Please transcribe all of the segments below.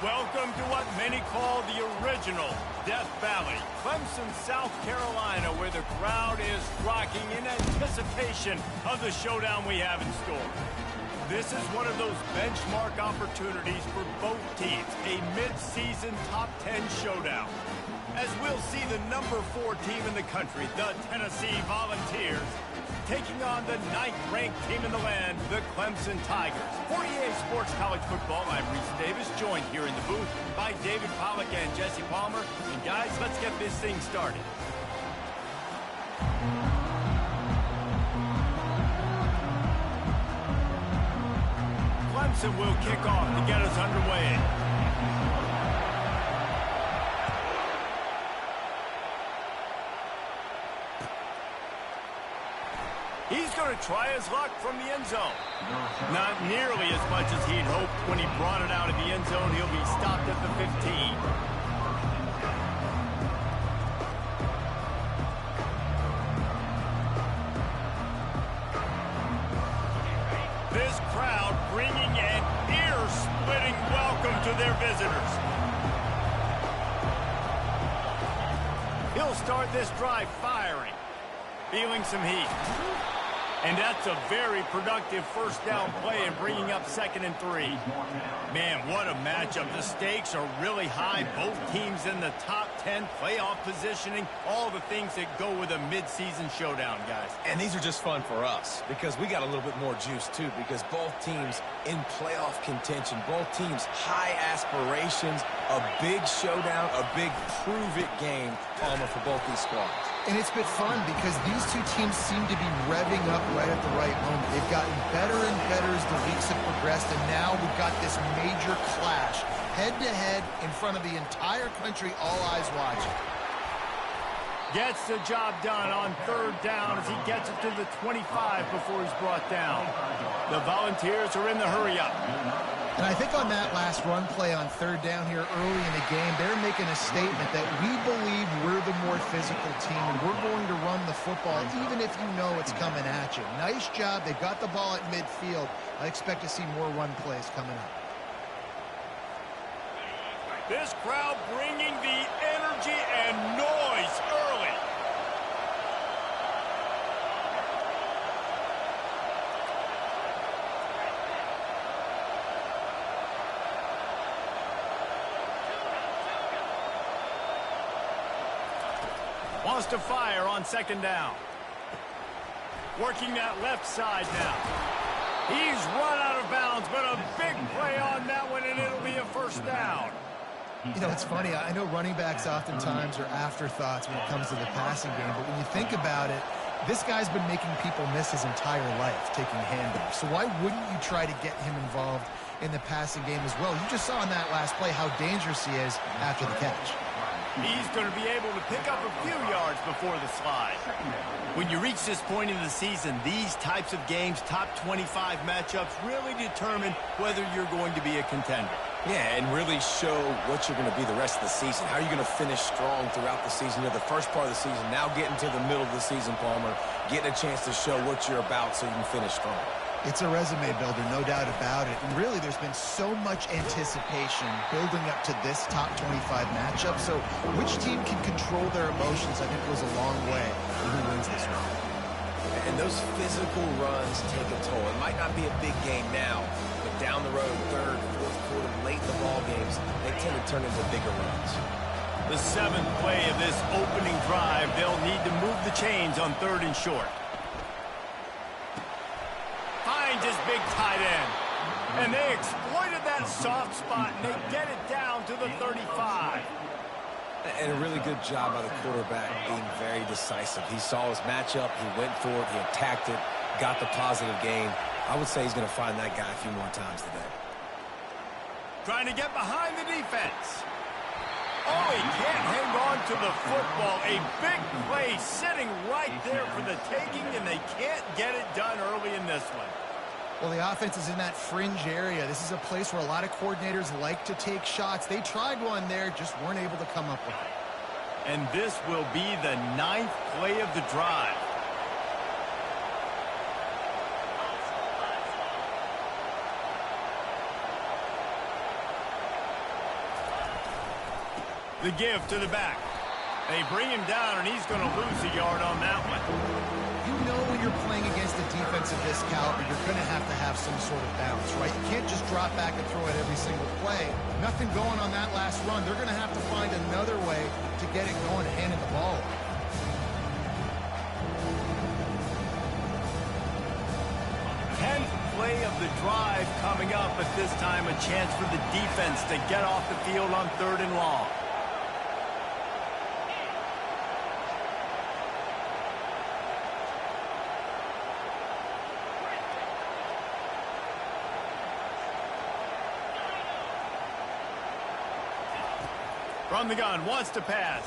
Welcome to what many call the original Death Valley, Clemson, South Carolina, where the crowd is rocking in anticipation of the showdown we have in store. This is one of those benchmark opportunities for both teams, a mid-season top 10 showdown. As we'll see the number 4 team in the country, the Tennessee Volunteers, taking on the 9th-ranked team in the land, the Clemson Tigers. For EA Sports College Football, I'm Reese Davis, joined here in the booth by David Pollack and Jesse Palmer. And guys, let's get this thing started. Clemson will kick off to get us underway. He's going to try his luck from the end zone. Not nearly as much as he'd hoped when he brought it out of the end zone. He'll be stopped at the 15. This crowd bringing an ear-splitting welcome to their visitors. He'll start this drive firing, feeling some heat. And that's a very productive first down play and bringing up 2nd and 3. Man, what a matchup. The stakes are really high. Both teams in the top 10, playoff positioning, all the things that go with a mid-season showdown, guys. And these are just fun for us because we got a little bit more juice, too, because both teams in playoff contention, both teams high aspirations, a big showdown, a big prove-it game, Palmer, for both these squads. And it's been fun because these two teams seem to be revving up right at the right moment. They've gotten better and better as the weeks have progressed, and now we've got this major clash, head-to-head, in front of the entire country, all eyes watching. Gets the job done on 3rd down as he gets it to the 25 before he's brought down. The Volunteers are in the hurry-up. And I think on that last run play on 3rd down here early in the game, they're making a statement that we believe we're the more physical team and we're going to run the football even if you know it's coming at you. Nice job. They've got the ball at midfield. I expect to see more run plays coming up. This crowd bringing the energy and noise early. Wants to fire on 2nd down. Working that left side now. He's run out of bounds, but a big play on that one, and it'll be a 1st down. You know, it's funny. I know running backs oftentimes are afterthoughts when it comes to the passing game, but when you think about it, this guy's been making people miss his entire life taking handoffs. So why wouldn't you try to get him involved in the passing game as well? You just saw in that last play how dangerous he is after the catch. He's going to be able to pick up a few yards before the slide. When you reach this point in the season, these types of games, top 25 matchups, really determine whether you're going to be a contender. Yeah, and really show what you're going to be the rest of the season. How are you going to finish strong throughout the season? You know, the first part of the season, now getting to the middle of the season, Palmer, getting a chance to show what you're about so you can finish strong. It's a resume builder, no doubt about it. And really, there's been so much anticipation building up to this top 25 matchup. So which team can control their emotions, I think, goes a long way for who wins this one. And those physical runs take a toll. It might not be a big game now, but down the road, 3rd, 4th quarter, late in the ball games, they tend to turn into bigger runs. The 7th play of this opening drive, they'll need to move the chains on 3rd and short. Finds his big tight end. And they exploited that soft spot, and they get it down to the 35. And a really good job by the quarterback being very decisive. He saw his matchup, he went for it, he attacked it, got the positive gain. I would say he's going to find that guy a few more times today. Trying to get behind the defense. Oh, he can't hang on to the football. A big play sitting right there for the taking, and they can't get it done early in this one. Well, the offense is in that fringe area. This is a place where a lot of coordinators like to take shots. They tried one there, just weren't able to come up with it. And this will be the 9th play of the drive. The give to the back. They bring him down, and he's going to lose a yard on that one. You know when you're playing against a defense of this caliber, you're going to have some sort of balance, right? You can't just drop back and throw it every single play. Nothing going on that last run. They're going to have to find another way to get it going, handing the ball. 10th play of the drive coming up, but this time a chance for the defense to get off the field on 3rd and long. From the gun, wants to pass.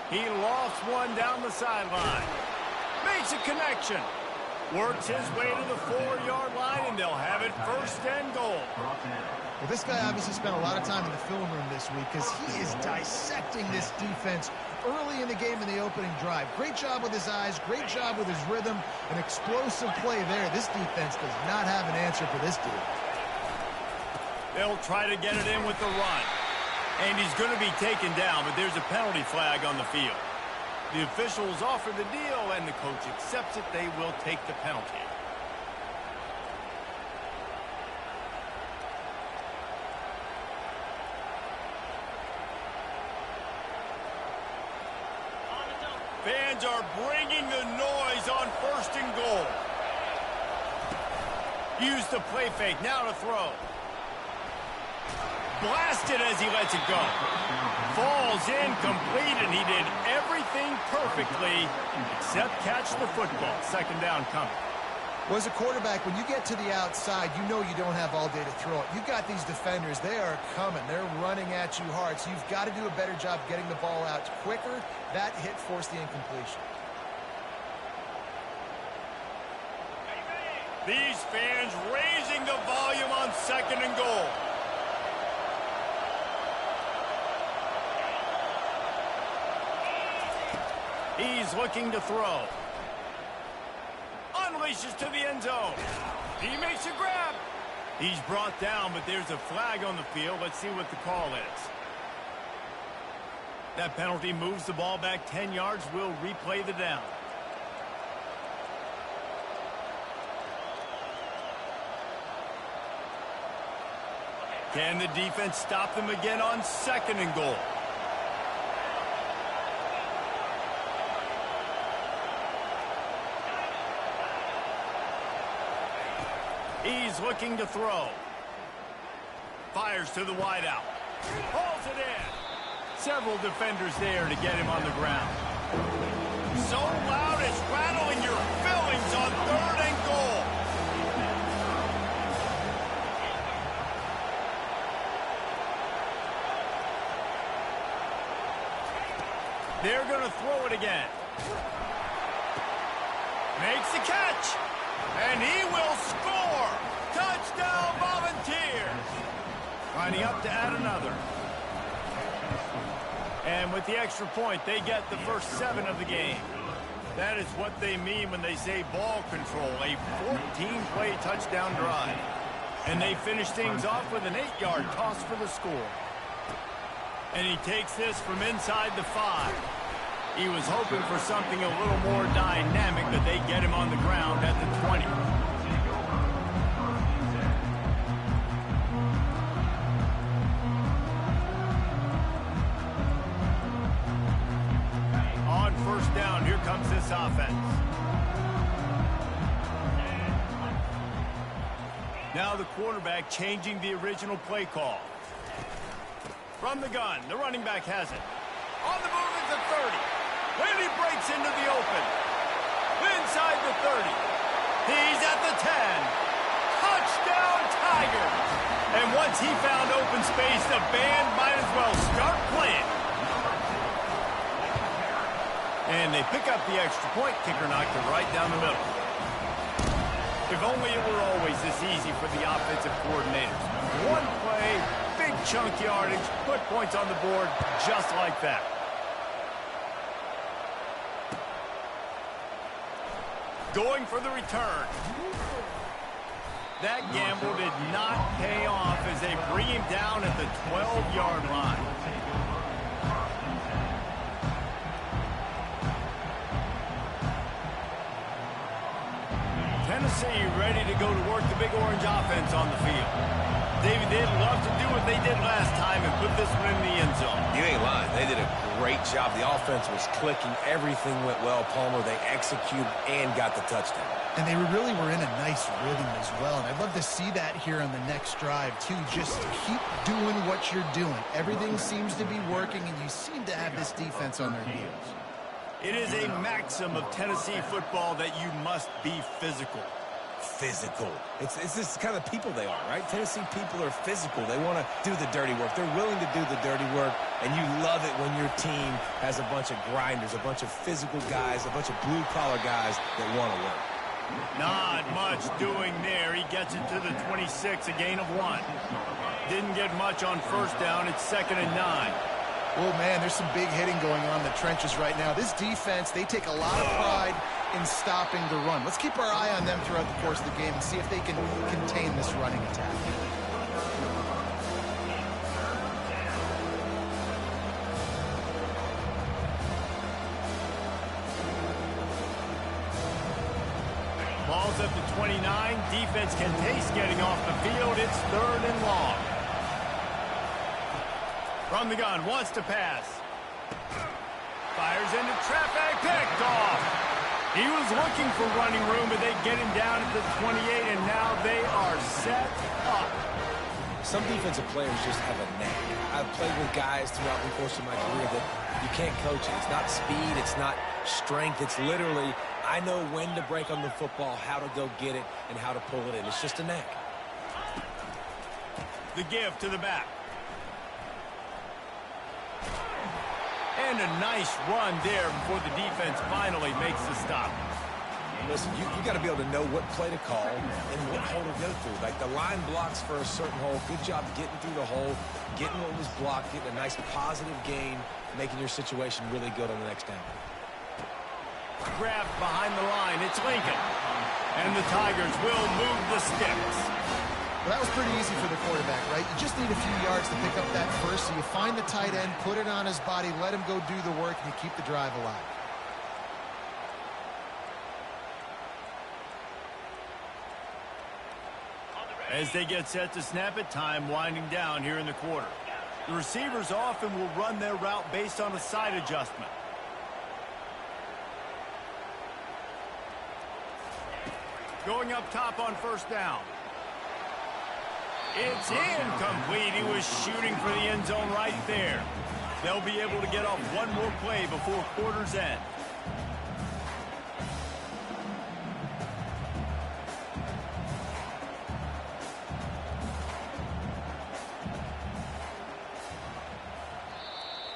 He lofts one down the sideline. Makes a connection. Works his way to the 4-yard line, and they'll have it 1st and goal. Well, this guy obviously spent a lot of time in the film room this week because he is dissecting this defense early in the game in the opening drive. Great job with his eyes, great job with his rhythm, an explosive play there. This defense does not have an answer for this dude. They'll try to get it in with the run. And he's going to be taken down, but there's a penalty flag on the field. The officials offer the deal, and the coach accepts it. They will take the penalty. Fans are bringing the noise on 1st and goal. Use the play fake, now to throw. Blasted as he lets it go. Falls incomplete, and he did everything perfectly except catch the football. 2nd down coming. Well, as a quarterback, when you get to the outside, you know you don't have all day to throw it. You've got these defenders. They are coming. They're running at you hard, so you've got to do a better job getting the ball out quicker. That hit forced the incompletion. These fans raising the volume on 2nd and goal. He's looking to throw. Unleashes to the end zone. He makes a grab. He's brought down, but there's a flag on the field. Let's see what the call is. That penalty moves the ball back 10 yards. We'll replay the down. Can the defense stop them again on 2nd and goal? He's looking to throw. Fires to the wideout. Hauls it in. Several defenders there to get him on the ground. So loud it's rattling your fillings on 3rd and goal. They're going to throw it again. Makes the catch. And he will score! Touchdown, Volunteers! Lining up to add another. And with the extra point, they get the first 7 of the game. That is what they mean when they say ball control, a 14-play touchdown drive. And they finish things off with an 8-yard toss for the score. And he takes this from inside the 5. He was hoping for something a little more dynamic, but they get him on the ground at the 20. On 1st down, here comes this offense. Now the quarterback changing the original play call. From the gun, the running back has it. On the move is the 30. And he breaks into the open. Inside the 30. He's at the 10. Touchdown, Tigers. And once he found open space, the band might as well start playing. And they pick up the extra point. Kicker knocked it right down the middle. If only it were always this easy for the offensive coordinators. One play, big chunk yardage, put points on the board just like that. Going for the return. That gamble did not pay off as they bring him down at the 12-yard line. Tennessee ready to go to work the big orange offense on the field. David, they'd love to do what they did last time and put this one in the end zone. You ain't lying. They did a great job. The offense was clicking. Everything went well, Palmer. They executed and got the touchdown. And they really were in a nice rhythm as well. And I'd love to see that here on the next drive, too. Just keep doing what you're doing. Everything seems to be working, and you seem to have this defense on their heels. It is a maxim of Tennessee football that you must be physical. Physical. It's this kind of people they are, right? Tennessee people are physical. They want to do the dirty work. They're willing to do the dirty work, and you love it when your team has a bunch of grinders, a bunch of physical guys, a bunch of blue-collar guys that want to work. Not much doing there. He gets it to the 26, a gain of 1. Didn't get much on first down. It's 2nd and 9. Oh, man, there's some big hitting going on in the trenches right now. This defense, they take a lot of pride in stopping the run. Let's keep our eye on them throughout the course of the game and see if they can contain this running attack. Ball's at the 29. Defense can taste getting off the field. It's 3rd and long. From the gun, wants to pass. Fires into traffic, picked off. He was looking for running room, but they get him down at the 28, and now they are set up. Some defensive players just have a knack. I've played with guys throughout the course of my career that you can't coach it. It's not speed, it's not strength. It's literally, I know when to break on the football, how to go get it, and how to pull it in. It's just a knack. The give to the back. And a nice run there before the defense finally makes the stop. Listen, you got to be able to know what play to call and what hole to go through. Like the line blocks for a certain hole. Good job getting through the hole, getting what was blocked, getting a nice positive gain, making your situation really good on the next down. Grabbed behind the line. It's Lincoln. And the Tigers will move the sticks. Well, that was pretty easy for the quarterback, right? You just need a few yards to pick up that first, so you find the tight end, put it on his body, let him go do the work, and you keep the drive alive. As they get set to snap it, time winding down here in the quarter. The receivers often will run their route based on a side adjustment. Going up top on first down. It's incomplete. He was shooting for the end zone right there. They'll be able to get off one more play before quarter's end.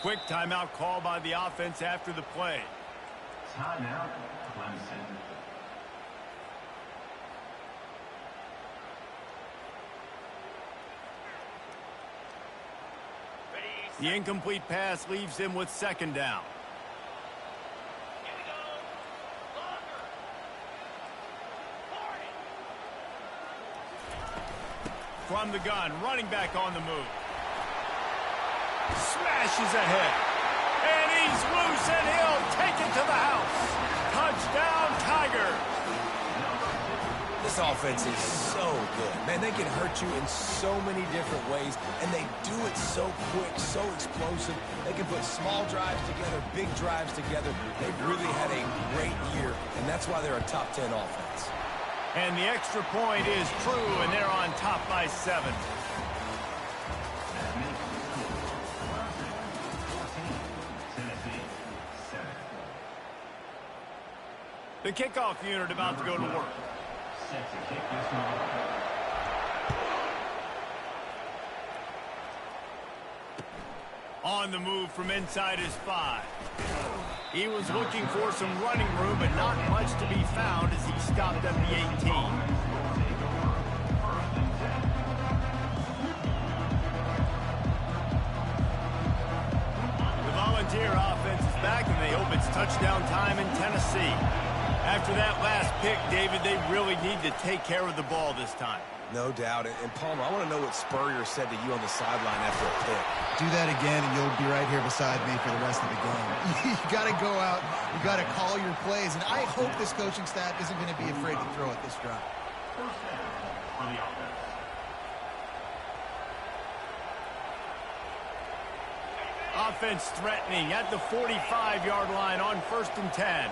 Quick timeout call by the offense after the play. Timeout, Clemson. The incomplete pass leaves him with second down. From the gun, running back on the move. Smashes ahead. And he's loose, and he'll take it to the house. Touchdown, Tigers. This offense is so good. Man, they can hurt you in so many different ways, and they do it so quick, so explosive. They can put small drives together, big drives together. They've really had a great year, and that's why they're a top 10 offense. And the extra point is true, and they're on top by 7. The kickoff unit about to go to work. On the move from inside his 5. He was looking for some running room, but not much to be found as he stopped at the 18. The Volunteer offense is back, and they hope it's touchdown time in Tennessee. After that last pick, David, they really need to take care of the ball this time. No doubt. And Palmer, I want to know what Spurrier said to you on the sideline after a pick. Do that again, and you'll be right here beside me for the rest of the game. You you got to go out, you got to call your plays, and I hope this coaching staff isn't going to be afraid to throw at this drive. First down for the offense. Offense threatening at the 45-yard line on 1st and 10.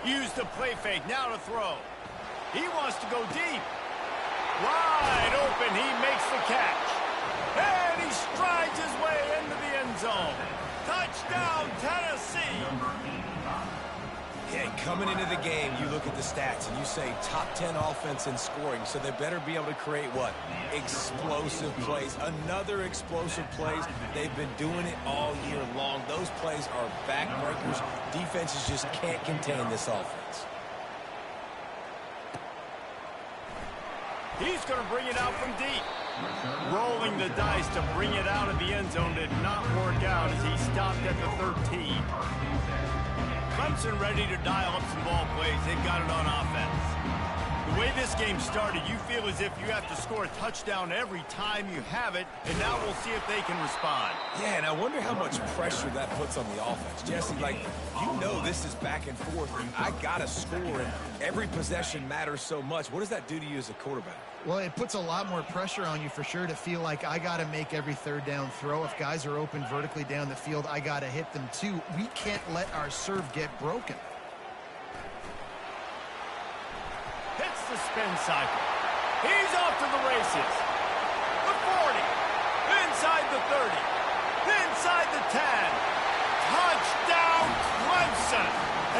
Use the play fake, now to throw. He wants to go deep. Wide open, he makes the catch. And he strides his way into the end zone. Touchdown, Tennessee. Yeah, coming into the game, you look at the stats and you say top 10 offense in scoring, so they better be able to create what? Explosive plays. Another explosive plays. They've been doing it all year long. Those plays are backbreakers. Defenses just can't contain this offense. He's going to bring it out from deep. Rolling the dice to bring it out of the end zone did not work out as he stopped at the 13. Clemson ready to dial up some ball plays. They've got it on offense. The way this game started, you feel as if you have to score a touchdown every time you have it, and now we'll see if they can respond. Yeah, and I wonder how much pressure that puts on the offense. Jesse, like, you know this is back and forth, and I got to score, and every possession matters so much. What does that do to you as a quarterback? Well, it puts a lot more pressure on you for sure to feel like I got to make every third down throw. If guys are open vertically down the field, I got to hit them too. We can't let our serve get broken. Hits the spin cycle. He's off to the races. The 40. Inside the 30. Inside the 10. Touchdown, Clemson.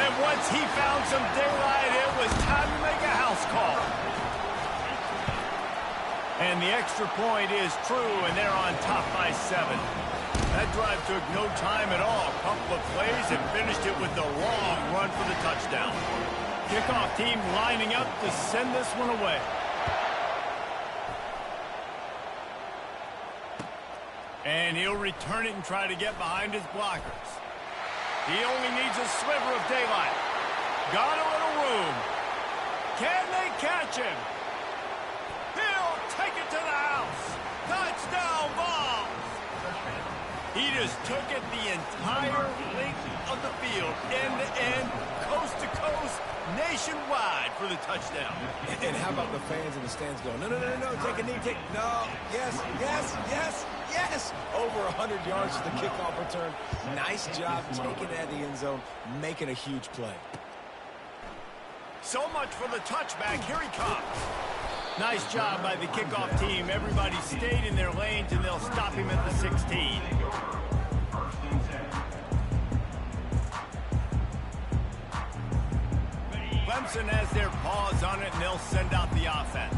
And once he found some daylight, it was time to make a house call. And the extra point is true, and they're on top by 7. That drive took no time at all. A couple of plays and finished it with the long run for the touchdown. Kickoff team lining up to send this one away. And he'll return it and try to get behind his blockers. He only needs a sliver of daylight. Got a little room. Can they catch him? He'll take it to the house. Touchdown ball. He just took it the entire length of the field, end to end, coast to coast, nationwide for the touchdown. And how about the fans in the stands going, no, no, no, no, take a knee, take, no, yes, yes, yes, yes. Over 100 yards to the kickoff return. Nice job taking it out of the end zone, making a huge play. So much for the touchback. Here he comes. Nice job by the kickoff team. Everybody stayed in their lanes, and they'll stop him at the 16. Clemson has their paws on it, and they'll send out the offense.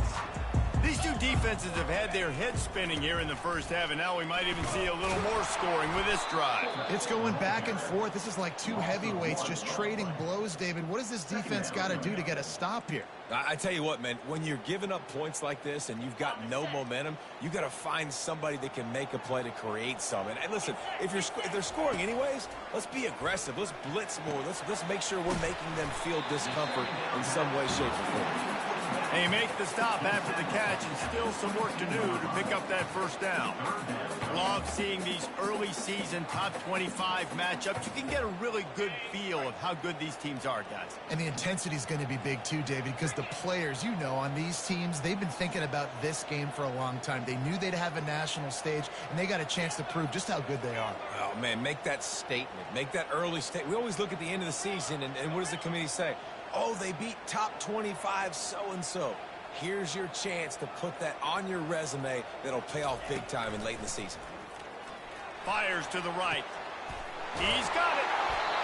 These two defenses have had their heads spinning here in the first half, and now we might even see a little more scoring with this drive. It's going back and forth. This is like two heavyweights just trading blows, David. What does this defense got to do to get a stop here? I tell you what, man, when you're giving up points like this and you've got no momentum, you got to find somebody that can make a play to create some. And listen, if they're scoring anyways, let's be aggressive. Let's blitz more. Let's make sure we're making them feel discomfort in some way, shape, or form. They make the stop after the catch, and still some work to do to pick up that first down. Love seeing these early season top 25 matchups. You can get a really good feel of how good these teams are, guys. And the intensity is going to be big too, David, because the players, you know, on these teams, they've been thinking about this game for a long time. They knew they'd have a national stage, and they got a chance to prove just how good they are. Oh, man, make that statement. Make that early statement. We always look at the end of the season, and what does the committee say? Oh, they beat top 25 so-and-so. Here's your chance to put that on your resume that'll pay off big time and late in the season. Fires to the right. He's got it.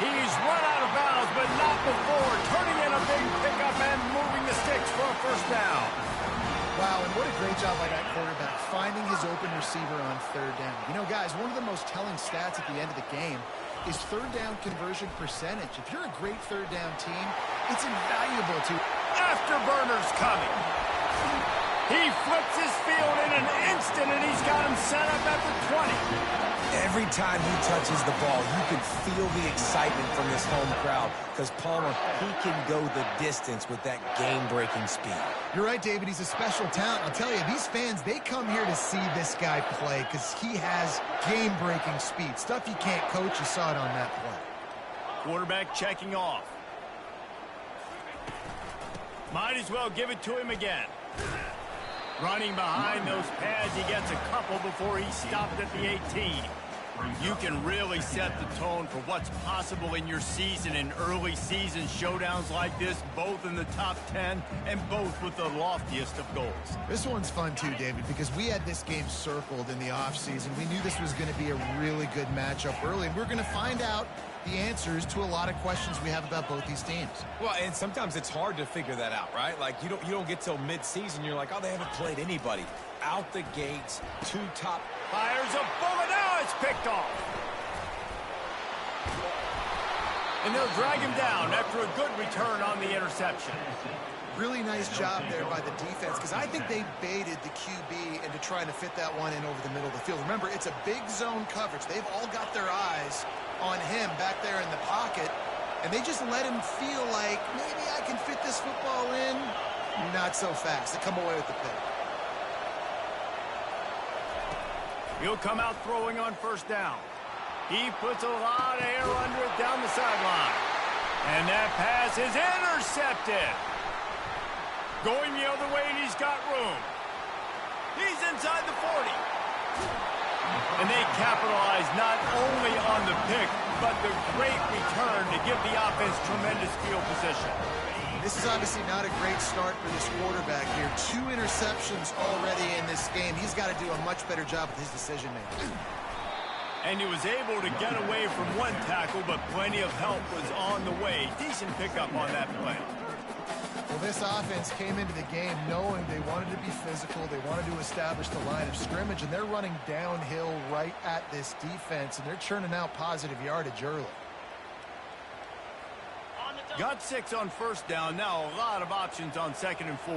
He's run out of bounds, but not before turning in a big pickup and moving the sticks for a first down. Wow, and what a great job by that quarterback, finding his open receiver on third down. You know, guys, one of the most telling stats at the end of the game is third down conversion percentage. If you're a great third down team, it's invaluable to... Afterburner's coming. He flips his field in an instant, and he's got him set up at the 20. Every time he touches the ball, you can feel the excitement from this home crowd because Palmer, he can go the distance with that game-breaking speed. You're right, David. He's a special talent. I'll tell you, these fans, they come here to see this guy play because he has game-breaking speed. Stuff you can't coach. You saw it on that play. Quarterback checking off. Might as well give it to him again. Running behind those pads, he gets a couple before he stopped at the 18. You can really set the tone for what's possible in your season in early season showdowns like this, both in the top 10 and both with the loftiest of goals. This one's fun too, David, because we had this game circled in the offseason. We knew this was going to be a really good matchup early, and we're going to find out the answers to a lot of questions we have about both these teams. Well, and sometimes it's hard to figure that out, right? Like, you don't get till mid-season, you're like, oh, they haven't played anybody. Out the gates, two top. Fires a bullet, now it's picked off. And they'll drag him down after a good return on the interception. Really nice job there by the defense, because I think they baited the QB into trying to fit that one in over the middle of the field. Remember, it's a big zone coverage. They've all got their eyes on him back there in the pocket, and they just let him feel like, maybe I can fit this football in. Not so fast. They come away with the pick. He'll come out throwing on first down. He puts a lot of air under it down the sideline. And that pass is intercepted. Going the other way, and he's got room. He's inside the 40. And they capitalize not only on the pick, but the great return to give the offense tremendous field position. This is obviously not a great start for this quarterback here. 2 interceptions already in this game. He's got to do a much better job with his decision-making. And he was able to get away from one tackle, but plenty of help was on the way. Decent pickup on that play. Well, this offense came into the game knowing they wanted to be physical. They wanted to establish the line of scrimmage, and they're running downhill right at this defense, and they're churning out positive yardage early. Got 6 on first down. Now a lot of options on 2nd and 4.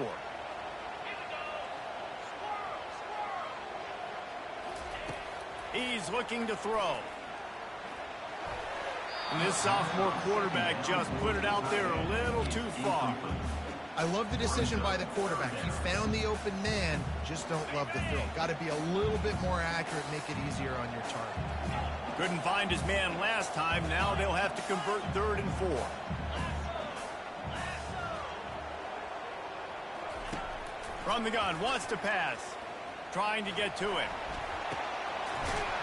He's looking to throw. And this sophomore quarterback just put it out there a little too far. I love the decision by the quarterback. He found the open man, just don't love the throw. Got to be a little bit more accurate, make it easier on your target. Couldn't find his man last time. Now they'll have to convert 3rd and 4. From the gun, wants to pass. Trying to get to him.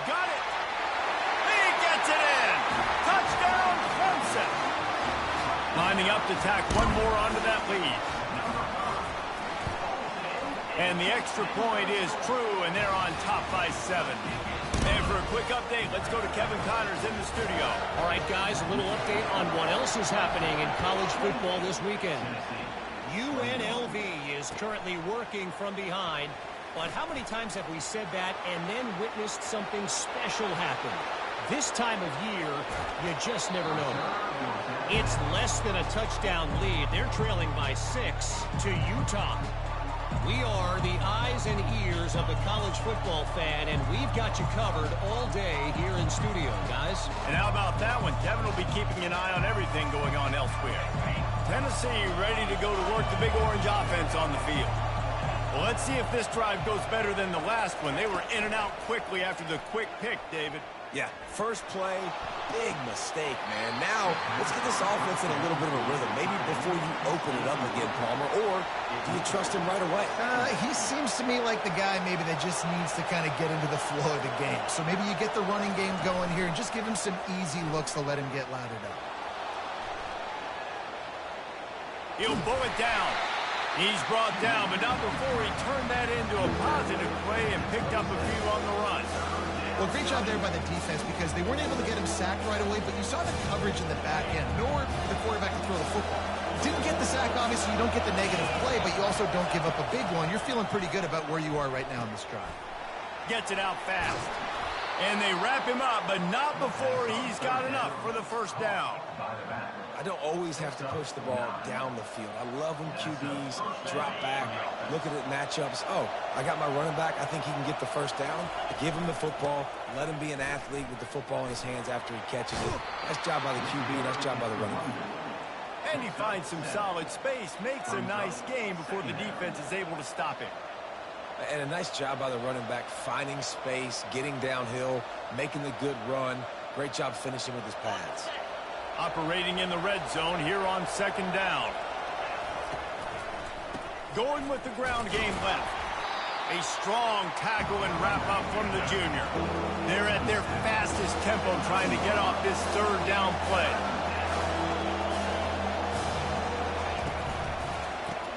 Got it! He gets it in! Touchdown, Clemson! Lining up to tack one more onto that lead. And the extra point is true, and they're on top by 7. And for a quick update, let's go to Kevin Connors in the studio. All right, guys, a little update on what else is happening in college football this weekend. UNLV is currently working from behind, but how many times have we said that and then witnessed something special happen? This time of year, you just never know. It's less than a touchdown lead. They're trailing by 6 to Utah. We are the eyes and ears of the college football fan, and we've got you covered all day here in studio, guys. And how about that one? Kevin will be keeping an eye on everything going on elsewhere. Tennessee ready to go to work the big orange offense on the field. Well, let's see if this drive goes better than the last one. They were in and out quickly after the quick pick, David. Yeah, first play, big mistake, man. Now, let's get this offense in a little bit of a rhythm. Maybe before you open it up again, Palmer, or do you trust him right away? He seems to me like the guy maybe that just needs to kind of get into the flow of the game. So maybe you get the running game going here and just give him some easy looks to let him get loaded up. He'll pull it down. He's brought down, but not before he turned that into a positive play and picked up a few on the run. Well, great job there by the defense because they weren't able to get him sacked right away, but you saw the coverage in the back end. Nowhere for the quarterback to throw the football. Didn't get the sack, obviously. You don't get the negative play, but you also don't give up a big one. You're feeling pretty good about where you are right now in this drive. Gets it out fast. And they wrap him up, but not before he's got enough for the first down. I don't always have to push the ball down the field. I love when QBs drop back, look at it matchups. Oh, I got my running back. I think he can get the first down. Give him the football. Let him be an athlete with the football in his hands after he catches it. Nice job by the QB. Nice job by the running back. And he finds some solid space, makes a nice game before the defense is able to stop him. And a nice job by the running back, finding space, getting downhill, making the good run. Great job finishing with his pads. Operating in the red zone here on second down. Going with the ground game left. A strong tackle and wrap up from the junior. They're at their fastest tempo trying to get off this third down play.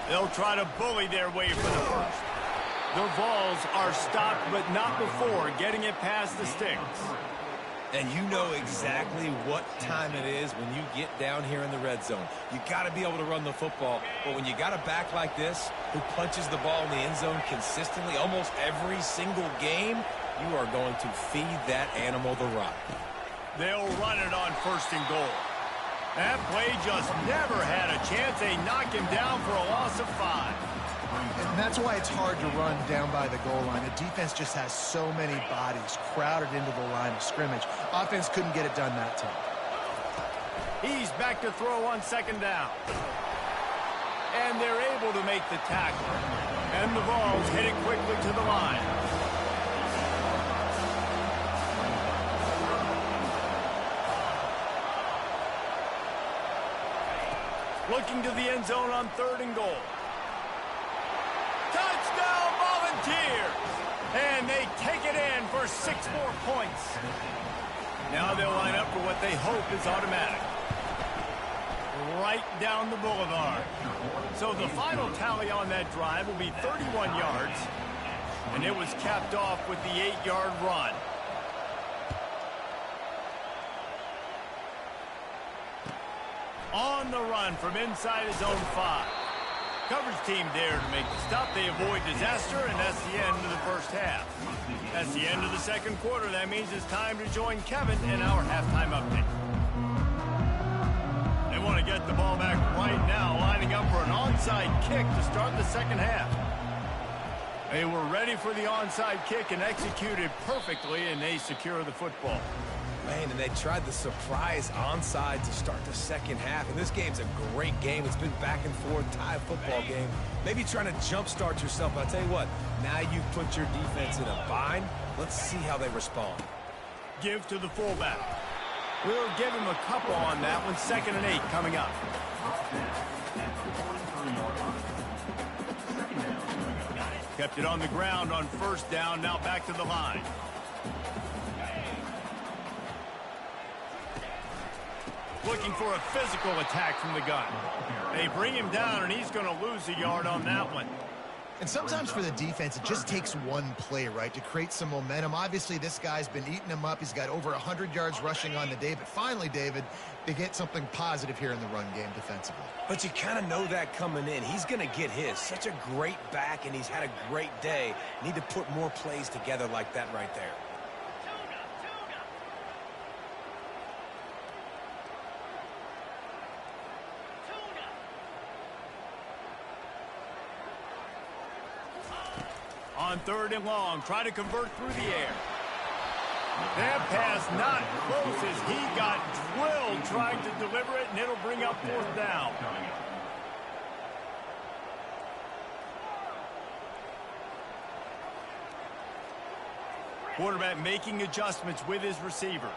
They'll try to bully their way for the first. The Vols are stopped, but not before getting it past the sticks. And you know exactly what time it is when you get down here in the red zone. You got to be able to run the football. But when you got a back like this who punches the ball in the end zone consistently almost every single game, you are going to feed that animal the rock. They'll run it on first and goal. That play just never had a chance. They knock him down for a loss of 5. And that's why it's hard to run down by the goal line. The defense just has so many bodies crowded into the line of scrimmage. Offense couldn't get it done that time. He's back to throw on second down. And they're able to make the tackle. And the Vols headed quickly to the line. Looking to the end zone on third and goal. Touchdown Volunteers! And they take it in for 6 more points. Now they'll line up for what they hope is automatic. Right down the boulevard. So the final tally on that drive will be 31 yards. And it was capped off with the 8-yard run. On the run from inside his own 5. Coverage team there to make the stop. They avoid disaster, and that's the end of the first half. That's the end of the second quarter. That means it's time to join Kevin in our halftime update. They want to get the ball back right now, lining up for an onside kick to start the second half. They were ready for the onside kick and executed perfectly, and they secure the football. Man, and they tried the surprise onside to start the second half. And this game's a great game. It's been back and forth, tie football game. Maybe trying to jumpstart yourself. But I'll tell you what, now you've put your defense in a bind. Let's see how they respond. Give to the fullback. We'll give him a couple on that one. 2nd and 8 coming up. Kept it on the ground on first down. Now back to the line. Looking for a physical attack from the gun. They bring him down, and he's going to lose a yard on that one. And sometimes for the defense, it just takes one play, right, to create some momentum. Obviously, this guy's been eating him up. He's got over 100 yards rushing on the day. But finally, David, they get something positive here in the run game defensively. But you kind of know that coming in. He's going to get his. Such a great back, and he's had a great day. Need to put more plays together like that right there. On 3rd and long, try to convert through the air. That pass not close as he got drilled trying to deliver it, and it'll bring up 4th down. Quarterback making adjustments with his receivers.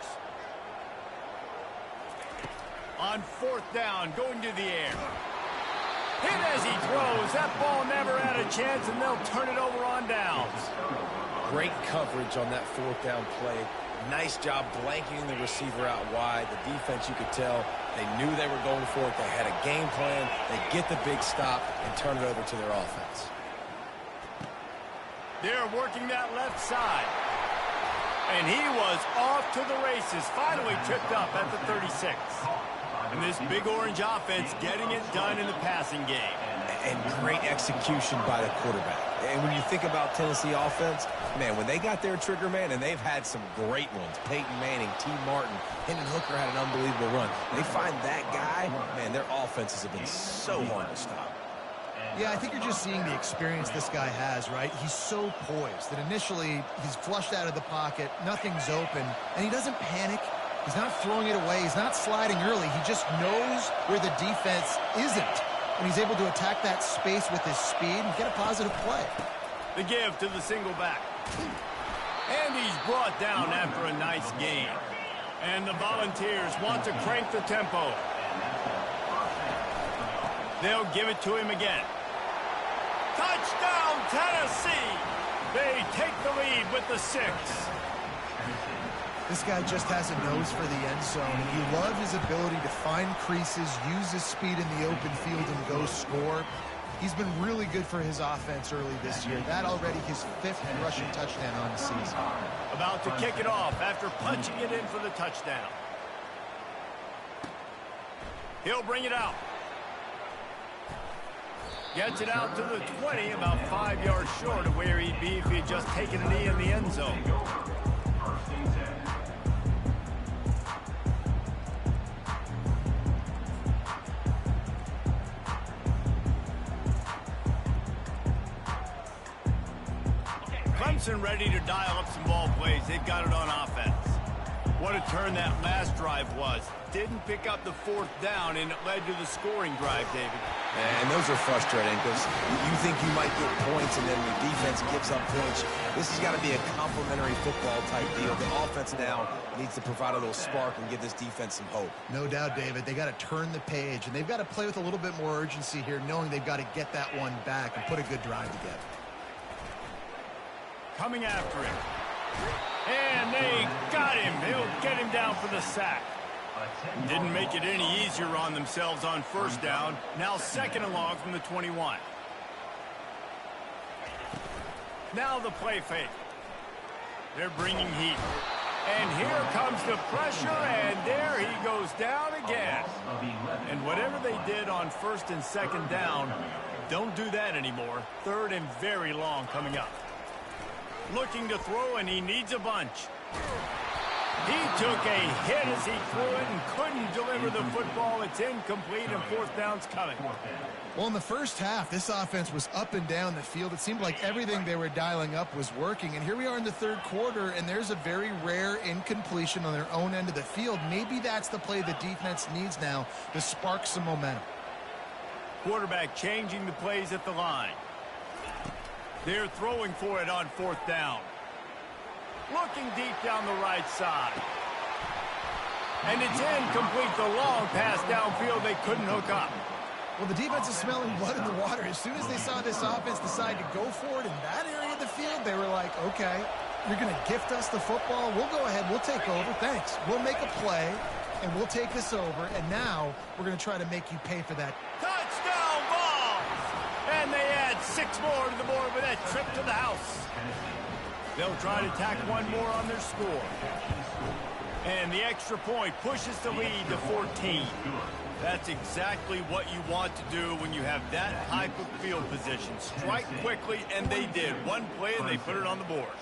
On 4th down, going to the air. Hit as he throws. That ball never had a chance, and they'll turn it over on downs. Great coverage on that 4th down play. Nice job blanking the receiver out wide. The defense, you could tell, they knew they were going for it. They had a game plan. They get the big stop and turn it over to their offense. They're working that left side. And he was off to the races. Finally tripped up at the 36. And this big orange offense getting it done in the passing game. and great execution by the quarterback. And when you think about Tennessee offense, man, when they got their trigger man, and they've had some great ones, Peyton Manning, T. Martin, Hendon Hooker had an unbelievable run. They find that guy, man, their offenses have been so hard to stop. Yeah, I think you're just seeing the experience this guy has, right? He's so poised that initially he's flushed out of the pocket, nothing's open, and he doesn't panic. He's not throwing it away. He's not sliding early. He just knows where the defense isn't, and he's able to attack that space with his speed and get a positive play. The give to the single back. And he's brought down after a nice gain. And the Volunteers want to crank the tempo. They'll give it to him again. Touchdown, Tennessee! They take the lead with the 6. This guy just has a nose for the end zone, and you love his ability to find creases, use his speed in the open field, and go score. He's been really good for his offense early this year. That already his 5th rushing touchdown on the season. About to kick it off after punching it in for the touchdown. He'll bring it out. Gets it out to the 20, about 5 yards short of where he'd be if he had just taken a knee in the end zone. Clemson ready to dial up some ball plays. They've got it on offense. What a turn that last drive was. Didn't pick up the 4th down, and it led to the scoring drive, David. And those are frustrating because you think you might get points, and then the defense gives up points. This has got to be a complementary football type deal. The offense now needs to provide a little spark and give this defense some hope. No doubt, David. They got to turn the page, and they've got to play with a little bit more urgency here, knowing they've got to get that one back and put a good drive together. Coming after him. And they got him. They'll get him down for the sack. Didn't make it any easier on themselves on 1st down. Now 2nd and long from the 21. Now the play fake. They're bringing heat. And here comes the pressure, and there he goes down again. And whatever they did on 1st and 2nd down, don't do that anymore. 3rd and very long coming up. Looking to throw, and he needs a bunch. He took a hit as he threw it and couldn't deliver the football. It's incomplete, and 4th down's coming. Well, in the first half, this offense was up and down the field. It seemed like everything they were dialing up was working. And here we are in the 3rd quarter, and there's a very rare incompletion on their own end of the field. Maybe that's the play the defense needs now to spark some momentum. Quarterback changing the plays at the line. They're throwing for it on 4th down. Looking deep down the right side. And it's incomplete. The long pass downfield, they couldn't hook up. Well, the defense is smelling blood in the water. As soon as they saw this offense decide to go for it in that area of the field, they were like, okay, you're going to gift us the football. We'll go ahead. We'll take over. Thanks. We'll make a play, and we'll take this over. And now we're going to try to make you pay for that. Touchdown ball! And they add 6 more to the board with that trip to the house. They'll try to tack one more on their score. And the extra point pushes the lead to 14. That's exactly what you want to do when you have that type of field position. Strike quickly, and they did. One play, and they put it on the board.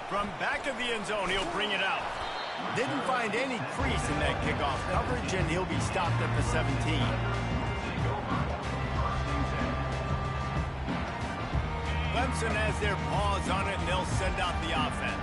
From back of the end zone, he'll bring it out. Didn't find any crease in that kickoff coverage, and he'll be stopped at the 17. Clemson has their paws on it, and they'll send out the offense.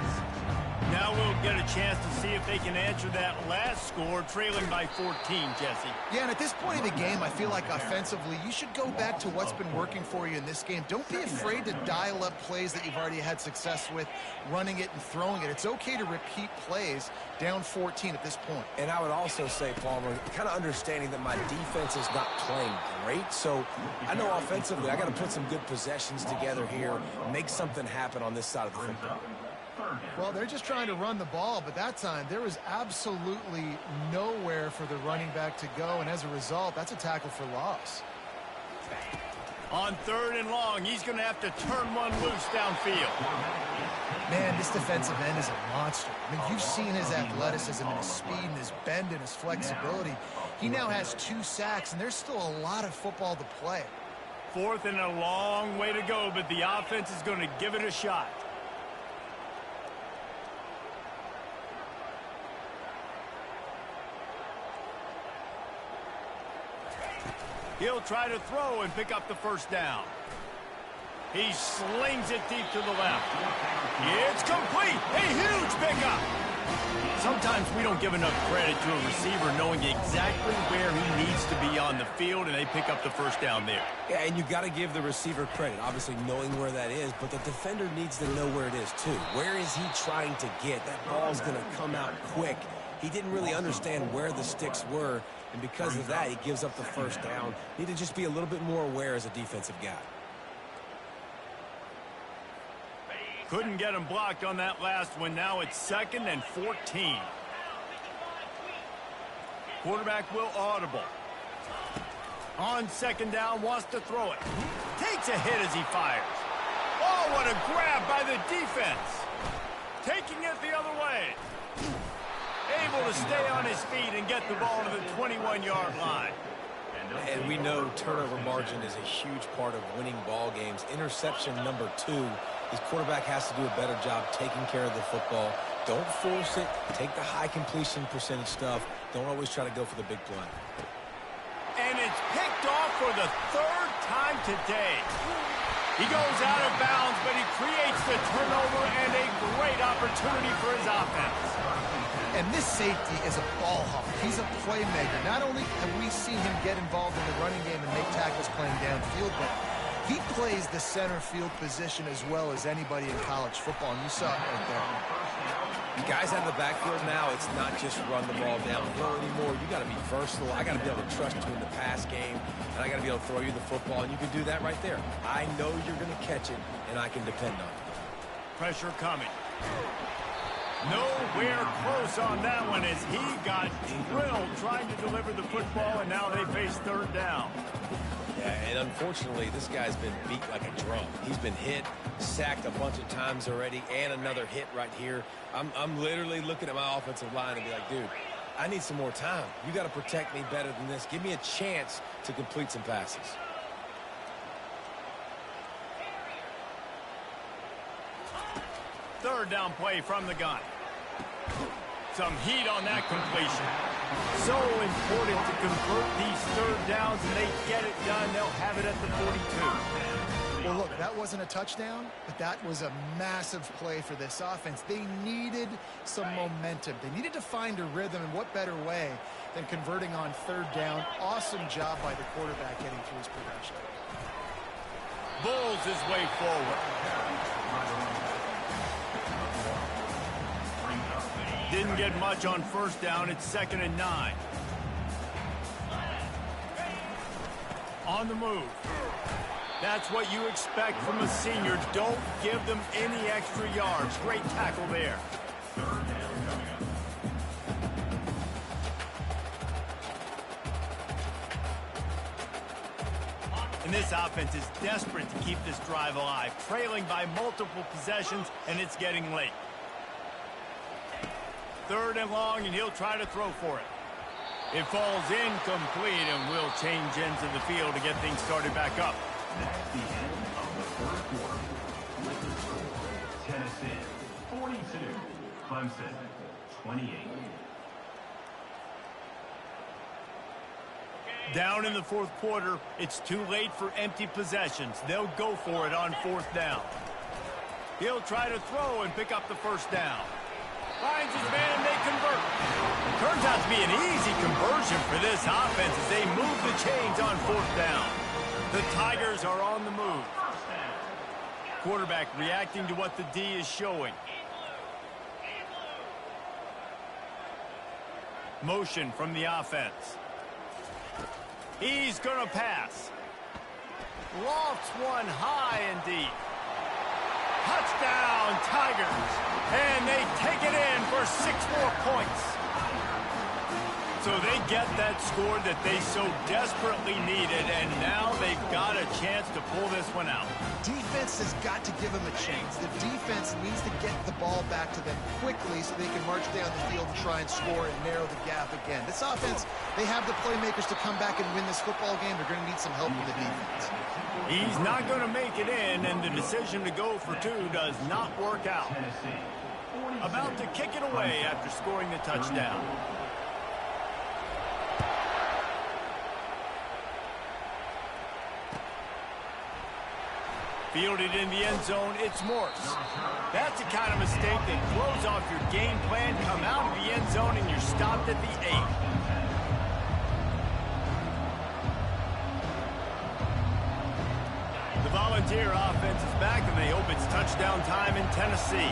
Now we'll get a chance to see if they can answer that last score, trailing by 14, Jesse. Yeah, and at this point in the game, I feel like offensively, you should go back to what's been working for you in this game. Don't be afraid to dial up plays that you've already had success with, running it and throwing it. It's okay to repeat plays down 14 at this point. And I would also say, Palmer, kind of understanding that my defense is not playing great. So I know offensively, I got to put some good possessions together here, make something happen on this side of the football. Well, they're just trying to run the ball, but that time there was absolutely nowhere for the running back to go, and as a result, that's a tackle for loss. On 3rd and long, he's going to have to turn one loose downfield. Man, this defensive end is a monster. I mean, you've seen his athleticism and his speed and his bend and his flexibility. He now has 2 sacks, and there's still a lot of football to play. 4th and a long way to go, but the offense is going to give it a shot. He'll try to throw and pick up the first down. He slings it deep to the left. It's complete. A huge pickup. Sometimes we don't give enough credit to a receiver knowing exactly where he needs to be on the field, and they pick up the first down there. Yeah, and you got to give the receiver credit, obviously knowing where that is, but the defender needs to know where it is too. Where is he trying to get? That ball's going to come out quick. He didn't really understand where the sticks were, and because of that, he gives up the first down. Need to just be a little bit more aware as a defensive guy. Couldn't get him blocked on that last one. Now it's 2nd and 14. Quarterback will audible. On 2nd down, wants to throw it. Takes a hit as he fires. Oh, what a grab by the defense. Taking it the other way. Able to stay on his feet and get the ball to the 21-yard line. And we know turnover margin is a huge part of winning ball games. Interception number 2. His quarterback has to do a better job taking care of the football. Don't force it. Take the high completion percentage stuff. Don't always try to go for the big play. And it's picked off for the 3rd time today. He goes out of bounds, but he creates the turnover and a great opportunity for his offense. And this safety is a ball hawk. He's a playmaker. Not only have we seen him get involved in the running game and make tackles playing downfield, but he plays the center field position as well as anybody in college football, and you saw it right there. Guys out of the backfield now, it's not just run the ball downhill anymore. You got to be versatile. I got to be able to trust you in the pass game, and I got to be able to throw you the football, and you can do that right there. I know you're going to catch it, and I can depend on it. Pressure coming. Nowhere close on that one as he got drilled trying to deliver the football, and now they face 3rd down. Yeah, and unfortunately, this guy's been beat like a drum. He's been hit, sacked a bunch of times already, and another hit right here. I'm literally looking at my offensive line and be like, dude, I need some more time. You got to protect me better than this. Give me a chance to complete some passes. Third down play from the gun. Some heat on that completion. So important to convert these 3rd downs, and they get it done. They'll have it at the 42. Well, look, that wasn't a touchdown, but that was a massive play for this offense. They needed some momentum. They needed to find a rhythm, and what better way than converting on 3rd down. Awesome job by the quarterback getting through his progression. Bulls his way forward. Didn't get much on 1st down. It's 2nd and 9. On the move. That's what you expect from a senior. Don't give them any extra yards. Great tackle there. And this offense is desperate to keep this drive alive, trailing by multiple possessions, and it's getting late. 3rd and long, and he'll try to throw for it. It falls incomplete, and we'll change ends of the field to get things started back up. That's the end of the 3rd quarter. With the score, Tennessee 42, Clemson 28. Down in the 4th quarter, it's too late for empty possessions. They'll go for it on 4th down. He'll try to throw and pick up the first down. Finds his man and they convert. Turns out to be an easy conversion for this offense as they move the chains on 4th down. The Tigers are on the move. Quarterback reacting to what the D is showing. Motion from the offense. He's going to pass. Lofts one high and deep. Touchdown, Tigers. And they take it in for 6 more points. So they get that score that they so desperately needed, and now they've got a chance to pull this one out. Defense has got to give them a chance. The defense needs to get the ball back to them quickly so they can march down the field and try and score and narrow the gap again. This offense, they have the playmakers to come back and win this football game. They're going to need some help from the defense. He's not going to make it in, and the decision to go for two does not work out. About to kick it away after scoring the touchdown. Fielded in the end zone, it's Morse. That's the kind of mistake that throws off your game plan. Come out of the end zone and you're stopped at the 8. The Volunteer offense is back, and they hope it's touchdown time in Tennessee.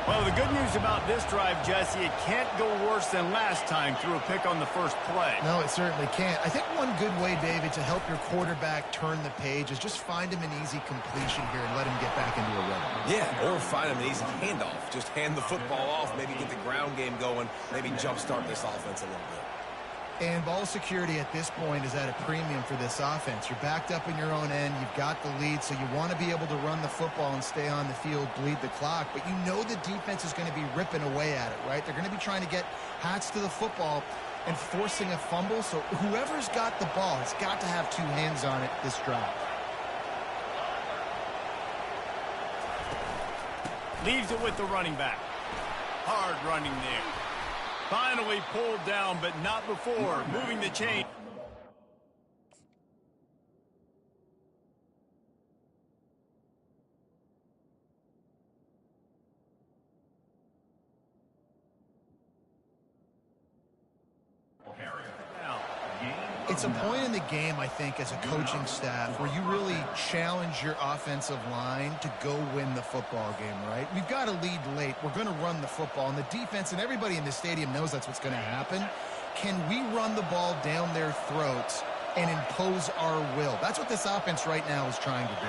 Well, the good news about this drive, Jesse, it can't go worse than last time through a pick on the first play. No, it certainly can't. I think one good way, David, to help your quarterback turn the page is just find him an easy completion here and let him get back into a rhythm. Yeah, or find him an easy handoff. Just hand the football off, maybe get the ground game going, maybe jumpstart this offense a little bit. And ball security at this point is at a premium for this offense. You're backed up in your own end. You've got the lead, so you want to be able to run the football and stay on the field, bleed the clock. But you know the defense is going to be ripping away at it, right? They're going to be trying to get hats to the football and forcing a fumble. So whoever's got the ball has got to have two hands on it this drive. Leaves it with the running back. Hard running there. Finally pulled down, but not before. Moving the chain. It's a point in the game, I think, as a coaching staff where you really challenge your offensive line to go win the football game, right? We've got to lead late. We're going to run the football, and the defense and everybody in the stadium knows that's what's going to happen. Can we run the ball down their throats and impose our will? That's what this offense right now is trying to do.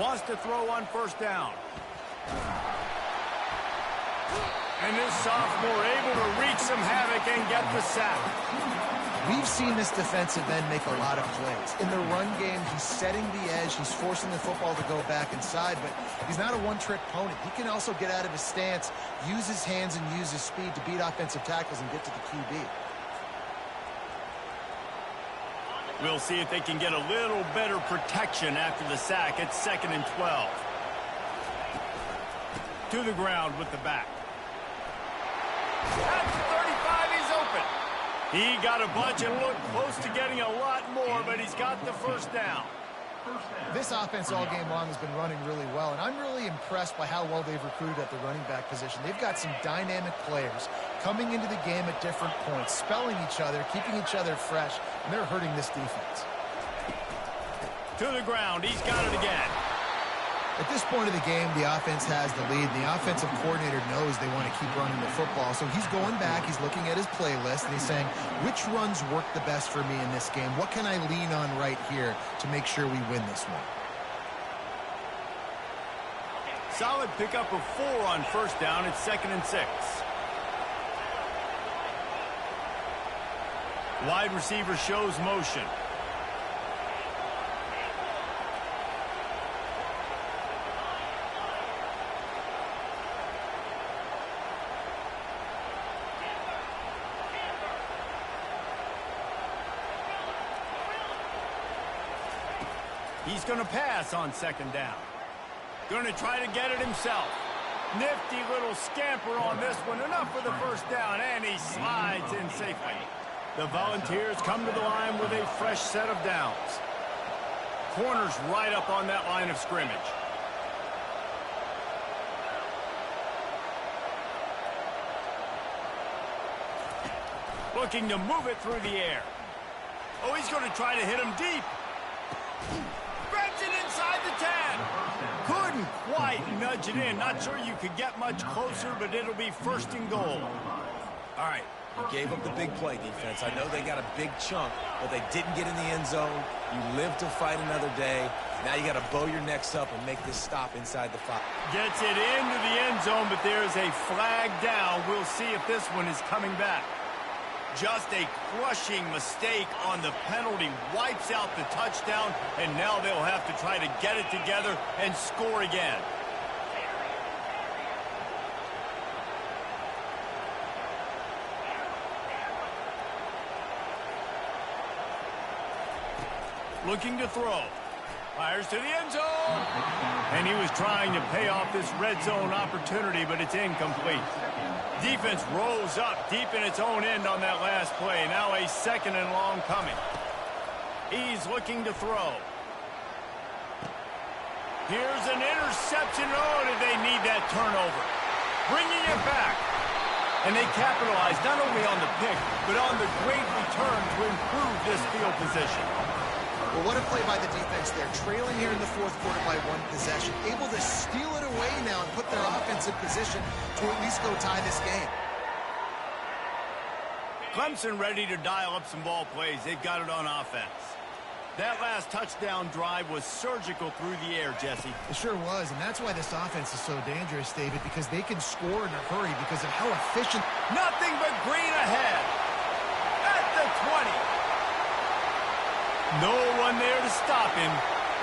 Wants to throw on first down. And this sophomore able to wreak some havoc and get the sack. We've seen this defensive end make a lot of plays. In the run game, he's setting the edge. He's forcing the football to go back inside, but he's not a one-trick pony. He can also get out of his stance, use his hands, and use his speed to beat offensive tackles and get to the QB. We'll see if they can get a little better protection after the sack. It's 2nd and 12. To the ground with the back. At the 35, he's open. He got a bunch and looked close to getting a lot more, but he's got the first down. This offense all game long has been running really well, and I'm really impressed by how well they've recruited at the running back position. They've got some dynamic players coming into the game at different points, spelling each other, keeping each other fresh, and they're hurting this defense. To the ground, he's got it again. At this point of the game, the offense has the lead. The offensive coordinator knows they want to keep running the football. So he's going back, he's looking at his playlist, and he's saying, which runs work the best for me in this game? What can I lean on right here to make sure we win this one? Solid pickup of 4 on first down. It's 2nd and 6. Wide receiver shows motion. He's going to pass on 2nd down. Going to try to get it himself. Nifty little scamper on this one. Enough for the first down, and he slides in safely. The Volunteers come to the line with a fresh set of downs. Corners right up on that line of scrimmage. Looking to move it through the air. Oh, he's going to try to hit him deep. Grabs it inside the 10. Couldn't quite nudge it in. Not sure you could get much closer, but it'll be 1st and goal. All right, You gave up the big play, defense. I know they got a big chunk, but they didn't get in the end zone. You live to fight another day. Now you got to bow your necks up and make this stop inside the 5. Gets it into the end zone, but there's a flag down. We'll see if this one is coming back. Just a crushing mistake on the penalty. Wipes out the touchdown, and now they'll have to try to get it together and score again. Looking to throw. Fires to the end zone. And he was trying to pay off this red zone opportunity, but it's incomplete. Defense rolls up deep in its own end on that last play. Now a 2nd and long coming. He's looking to throw. Here's an interception. Oh, did they need that turnover? Bringing it back. And they capitalize not only on the pick, but on the great return to improve this field position. Well, what a play by the defense there. Trailing here in the 4th quarter by 1 possession. Able to steal it away now and put their offense in position to at least go tie this game. Clemson ready to dial up some ball plays. They've got it on offense. That last touchdown drive was surgical through the air, Jesse. It sure was, and that's why this offense is so dangerous, David, because they can score in a hurry because of how efficient. Nothing but green ahead. At the 20. No one there to stop him,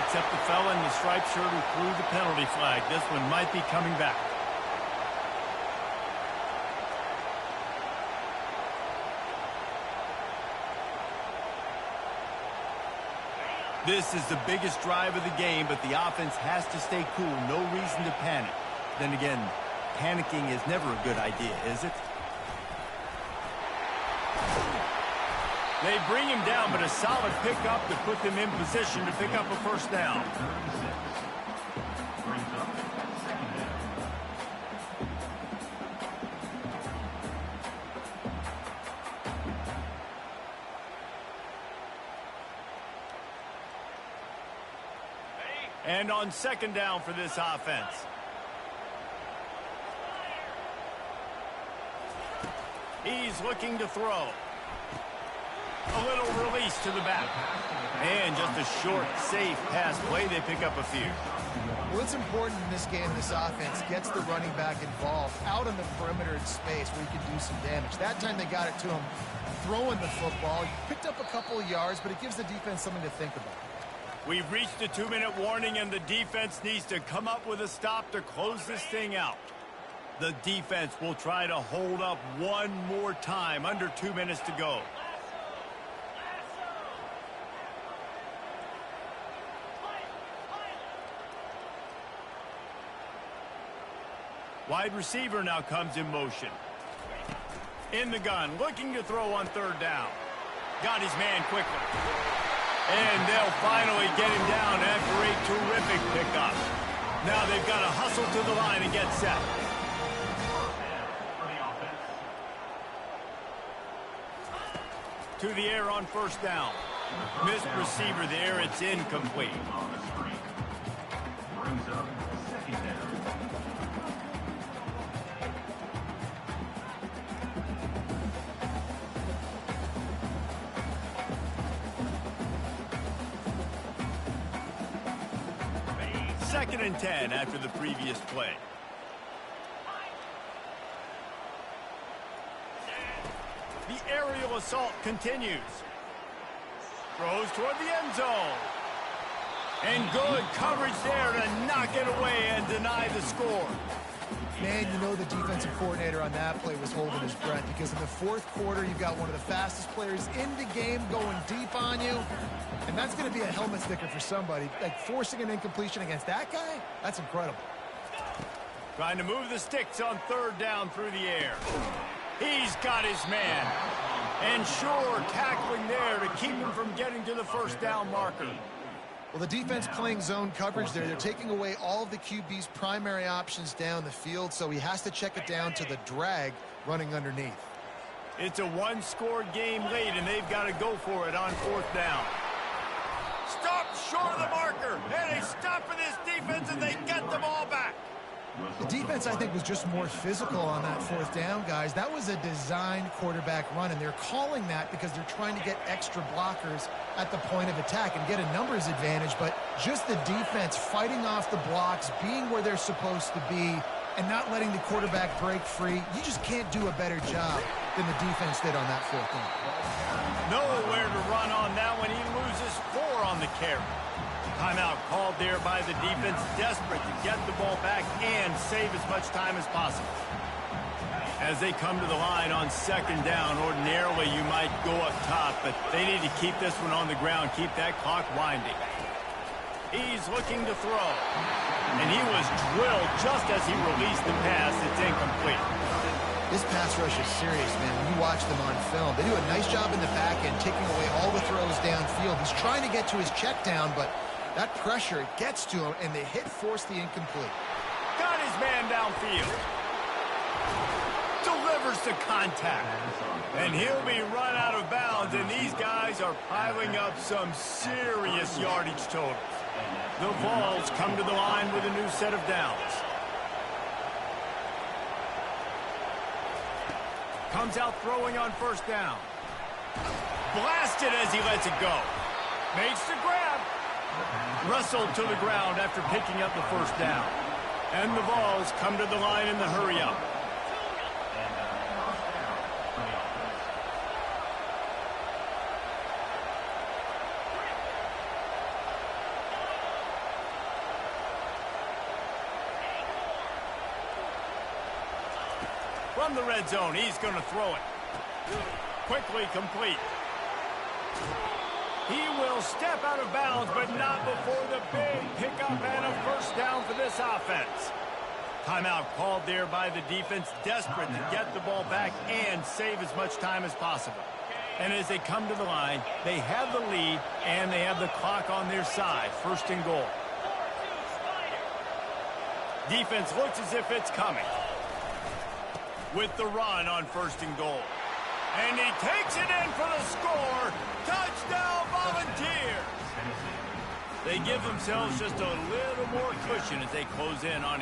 except the fella in the striped shirt who threw the penalty flag. This one might be coming back. This is the biggest drive of the game, but the offense has to stay cool. No reason to panic. Then again, panicking is never a good idea, is it? They bring him down, but a solid pickup to put them in position to pick up a 1st down. And on 2nd down for this offense. He's looking to throw. A little release to the back. And just a short, safe pass play. They pick up a few. Well, it's important in this game, this offense gets the running back involved out on the perimeter in space where he can do some damage. That time they got it to him throwing the football. He picked up a couple of yards, but it gives the defense something to think about. We've reached the 2-minute warning, and the defense needs to come up with a stop to close this thing out. The defense will try to hold up one more time. Under 2 minutes to go. Wide receiver now comes in motion. In the gun, looking to throw on 3rd down. Got his man quickly. And they'll finally get him down after a terrific pickup. Now they've got to hustle to the line and get set. To the air on 1st down. Missed receiver there. It's incomplete. Brings up 2nd down. Second and 10 after the previous play. The aerial assault continues. Throws toward the end zone. And good coverage there to knock it away and deny the score. Man, you know the defensive coordinator on that play was holding his breath because in the 4th quarter, you've got one of the fastest players in the game going deep on you. And that's going to be a helmet sticker for somebody. Like forcing an incompletion against that guy, that's incredible. Trying to move the sticks on 3rd down through the air. He's got his man. And sure, tackling there to keep him from getting to the 1st down marker. Well, the defense playing zone coverage there. They're taking away all of the QB's primary options down the field, so he has to check it down to the drag running underneath. It's a 1-score game late, and they've got to go for it on 4th down. Stop short of the marker, and a stop for this defense, and they get the ball back. The defense, I think, was just more physical on that fourth down, guys. That was a designed quarterback run, and they're calling that because they're trying to get extra blockers at the point of attack and get a numbers advantage, but just the defense fighting off the blocks, being where they're supposed to be, and not letting the quarterback break free. You just can't do a better job than the defense did on that fourth down. Nowhere to run on that one. He loses 4 on the carry. Timeout called there by the defense, desperate to get the ball back and save as much time as possible. As they come to the line on second down, ordinarily you might go up top, but they need to keep this one on the ground, keep that clock winding. He's looking to throw, and he was drilled just as he released the pass. It's incomplete. This pass rush is serious, man. When you watch them on film, they do a nice job in the back end, taking away all the throws downfield. He's trying to get to his check down, but that pressure gets to him, and the hit forced the incomplete. Got his man downfield. Delivers the contact. And he'll be run out of bounds, and these guys are piling up some serious yardage totals. The Vols come to the line with a new set of downs. Comes out throwing on first down. Blasted as he lets it go. Makes the grab. Wrestled to the ground after picking up the first down. And the Vols come to the line in the hurry-up. From the red zone, he's going to throw it. Quickly complete. He will step out of bounds, but not before the big pickup and a first down for this offense. Timeout called there by the defense, desperate to get the ball back and save as much time as possible. And as they come to the line, they have the lead and they have the clock on their side. First and goal. Defense looks as if it's coming. With the run on first and goal. And he takes it in for the score. Touchdown, Volunteers. They give themselves just a little more cushion as they close in on